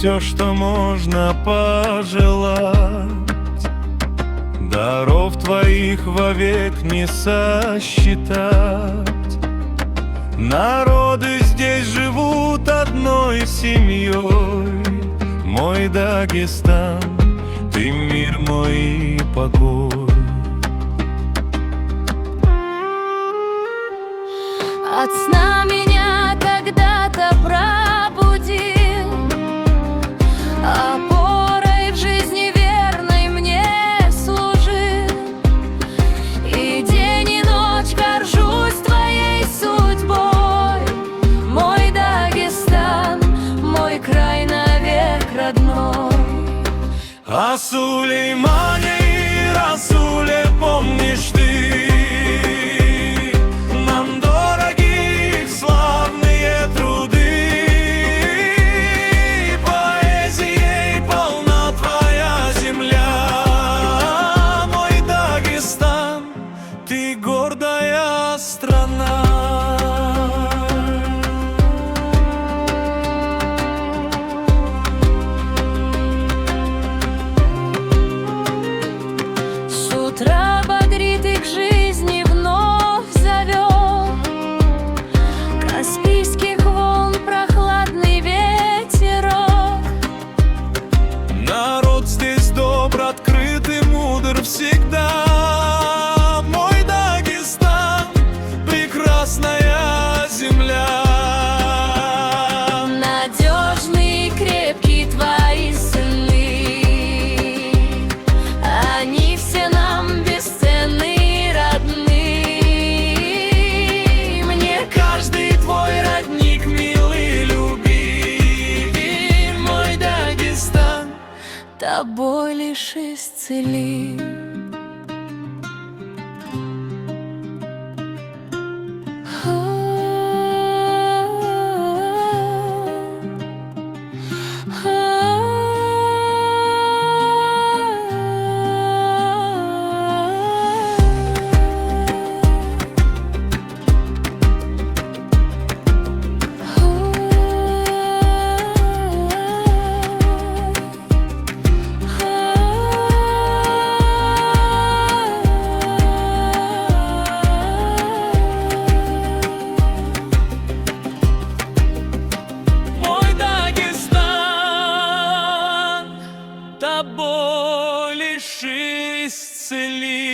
все, что можно пожелать. Даров твоих вовек не сосчитать. Народы здесь живут одной семьей. Мой Дагестан, ты мир мой и покой. От сна меня когда-то пробудил, опорой в жизни верной мне служил. И день и ночь горжусь твоей судьбой. Мой Дагестан, мой край навек родной. О Сулеймане и Расуле помнишь ты? Нам дороги их славные труды. Поэзией полна твоя земля. Мой Дагестан, ты гордая страна. С утра бодрит и к жизни вновь зовет Каспийских волн прохладный ветерок. Народ здесь добр, открыт и мудр всегда. Мой Дагестан, прекрасная земля. Надежные и крепкие твои сыны, они все нам бесценны и родны. Мне Каждый твой родник, милый, любимый. Мой Дагестан, тобой лишь исцелим. мой Дагестан, тобой лишь исцелим.